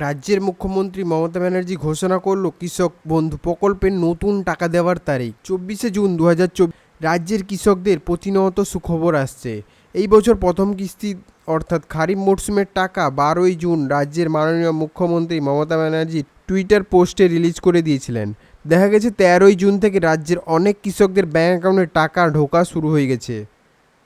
রাজ্যের মুখ্যমন্ত্রী মমতা ব্যানার্জি ঘোষণা করলো কৃষক বন্ধু প্রকল্পের নতুন টাকা দেওয়ার তারিখ 24শে জুন 2024। রাজ্যের কৃষকদের প্রতিনিয়ত সুখবর আসছে। এই বছর প্রথম কিস্তি অর্থাৎ খারিফ মরশুমের টাকা 12ই জুন রাজ্যের মাননীয় মুখ্যমন্ত্রী মমতা ব্যানার্জি টুইটার পোস্টে রিলিজ করে দিয়েছিলেন। দেখা গেছে 13ই জুন থেকে রাজ্যের অনেক কৃষকদের ব্যাঙ্ক অ্যাকাউন্টে টাকা ঢোকা শুরু হয়ে গেছে।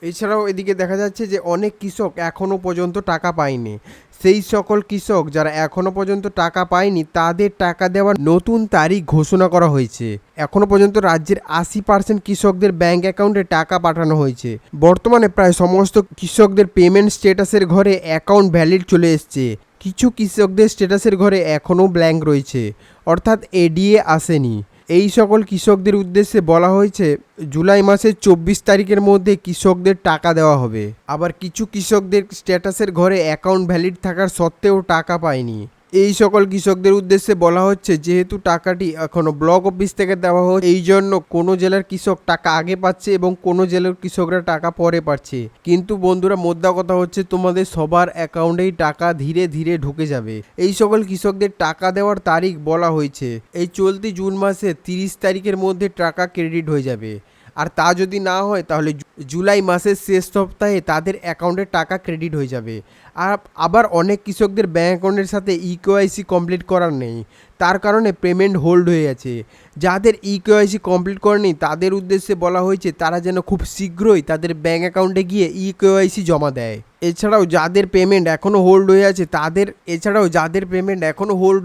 এছাড়াও এদিকে দেখা যাচ্ছে যে অনেক কৃষক এখনও পর্যন্ত টাকা পায়নি। সেই সকল কৃষক যারা এখনও পর্যন্ত টাকা পায়নি তাদের টাকা দেওয়ার নতুন তারিখ ঘোষণা করা হয়েছে। এখনও পর্যন্ত রাজ্যের 80% কৃষকদের ব্যাঙ্ক অ্যাকাউন্টে টাকা পাঠানো হয়েছে। বর্তমানে প্রায় সমস্ত কৃষকদের পেমেন্ট স্ট্যাটাসের ঘরে অ্যাকাউন্ট ভ্যালিড চলে এসছে। কিছু কৃষকদের স্ট্যাটাসের ঘরে এখনও ব্ল্যাঙ্ক রয়েছে, অর্থাৎ এডিএ আসেনি। এই সকল কৃষকদের উদ্দেশ্যে বলা হয়েছে জুলাই মাসের 24 তারিখের মধ্যে কৃষকদের টাকা দেওয়া হবে। আবার কিছু কৃষকদের স্ট্যাটাসের ঘরে অ্যাকাউন্ট ভ্যালিড থাকার সত্ত্বেও টাকা পায়নি। এই সকল কৃষকদের উদ্দেশ্যে বলা হচ্ছে যেহেতু টাকাটি এখনও ব্লক অফিস থেকে দেওয়া হচ্ছে, এই জন্য কোনো জেলার কৃষক টাকা আগে পাচ্ছে এবং কোনো জেলার কৃষকরা টাকা পরে পাচ্ছে। কিন্তু বন্ধুরা, মোদ্দা কথা হচ্ছে তোমাদের সবার অ্যাকাউন্টেই টাকা ধীরে ধীরে ঢুকে যাবে। এই সকল কৃষকদের টাকা দেওয়ার তারিখ বলা হয়েছে এই চলতি জুন মাসের 30 তারিখের মধ্যে টাকা ক্রেডিট হয়ে যাবে। আর তা যদি না হয় তাহলে জুলাই মাসের শেষ সপ্তাহে তাদের অ্যাকাউন্টে টাকা ক্রেডিট হয়ে যাবে। আর আবার অনেক কৃষকদের ব্যাঙ্ক অ্যাকাউন্টের সাথে ইকেওয়াইসি কমপ্লিট করার নেই, তার কারণে পেমেন্ট হোল্ড হয়ে আছে। যাদের ইকেওয়াইসি কমপ্লিট করেনি তাদের উদ্দেশ্যে বলা হয়েছে তারা যেন খুব শীঘ্রই তাদের ব্যাঙ্ক অ্যাকাউন্টে গিয়ে ইকেওয়াইসি জমা দেয়। এছাড়াও যাদের পেমেন্ট এখনও হোল্ড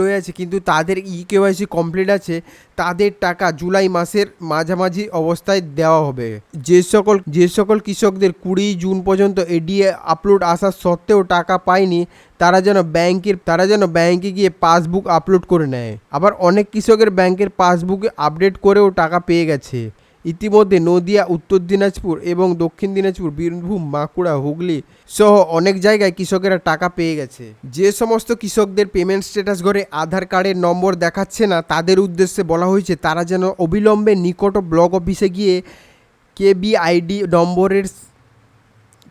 হয়ে আছে কিন্তু তাদের ইকেওয়াইসি কমপ্লিট আছে, তাদের টাকা জুলাই মাসের মাঝামাঝি অবস্থায় দেওয়া হবে। যে সকল কৃষকদের 20 জুন পর্যন্ত এডিএ আপলোড আসার সত্ত্বেও টাকা পায়নি তারা যেন ব্যাংকে গিয়ে পাসবুক আপলোড করে নেয়। আবার অনেক কৃষকের ব্যাংকের পাসবুকে আপডেট করেও টাকা পেয়ে গেছে। ইতিমধ্যে নদিয়া, উত্তর দিনাজপুর এবং দক্ষিণ দিনাজপুর, বীরভূম, বাঁকুড়া, হুগলি সহ অনেক জায়গায় কৃষকেরা টাকা পেয়ে গেছে। যে সমস্ত কৃষকদের পেমেন্ট স্ট্যাটাস ঘরে আধার কার্ডের নম্বর দেখাচ্ছে না তাদের উদ্দেশ্যে বলা হয়েছে তারা যেন অবিলম্বে নিকট ব্লক অফিসে গিয়ে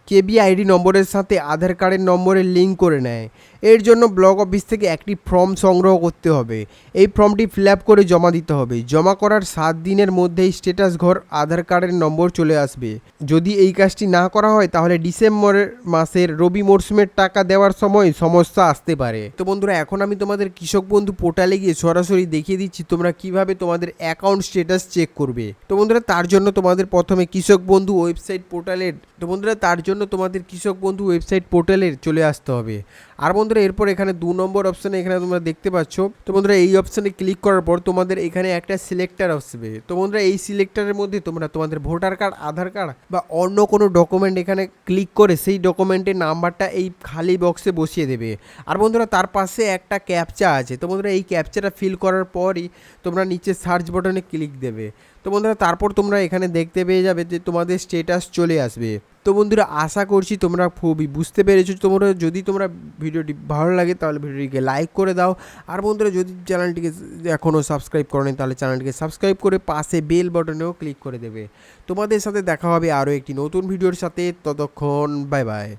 কেবিআইডি নম্বরের সাথে আধার কার্ডের নম্বরের লিঙ্ক করে নেয়। এর জন্য ব্লক অফিস থেকে একটি ফর্ম সংগ্রহ করতে হবে। এই ফর্মটি ফিল আপ করে জমা দিতে হবে। জমা করার 7 দিনের মধ্যেই স্ট্যাটাস ঘর আধার কার্ডের নম্বর চলে আসবে। যদি এই কাজটি না করা হয় তাহলে ডিসেম্বর মাসের রবি মরশুমের টাকা দেওয়ার সময় সমস্যা আসতে পারে। তো বন্ধুরা, এখন আমি তোমাদের কৃষক বন্ধু পোর্টালে গিয়ে সরাসরি দেখিয়ে দিচ্ছি তোমরা কিভাবে তোমাদের অ্যাকাউন্ট স্ট্যাটাস চেক করবে। তো বন্ধুরা, তার জন্য তোমাদের প্রথমে কৃষক বন্ধু ওয়েবসাইট পোর্টালের চলে আসতে হবে। আর বন্ধুরা, এরপর এখানে 2 নম্বর অপশানে এখানে তোমরা দেখতে পাচ্ছ। তো বন্ধুরা, এই অপশানে ক্লিক করার পর তোমাদের এখানে একটা সিলেক্টর আসবে। তো বন্ধুরা, এই সিলেক্টরের মধ্যে তোমরা তোমাদের ভোটার কার্ড, আধার কার্ড বা অন্য কোনো ডকুমেন্ট এখানে ক্লিক করে সেই ডকুমেন্টের নাম্বারটা এই খালি বক্সে বসিয়ে দেবে। আর বন্ধুরা, তার পাশে একটা ক্যাপচা আছে। তো বন্ধুরা, এই ক্যাপচাটা ফিল করার পরই তোমরা নিচে সার্চ বাটনে ক্লিক দেবে। তো বন্ধুরা, তারপর তোমরা এখানে দেখতে পেয়ে যাবে যে তোমাদের স্ট্যাটাস চলে আসবে। তো বন্ধুরা, আশা করছি তোমরা খুবই বুঝতে পেরেছো। যদি তোমরা ভিডিওটি ভালো লাগে তাহলে ভিডিওটিকে লাইক করে দাও। আর বন্ধুরা, যদি চ্যানেলটিকে এখনও সাবস্ক্রাইব করো নি তাহলে চ্যানেলটিকে সাবস্ক্রাইব করে পাশে বেল বাটনেও ক্লিক করে দেবে। তোমাদের সাথে দেখা হবে আরও একটি নতুন ভিডিওর সাথে। ততক্ষণ বাই বাই।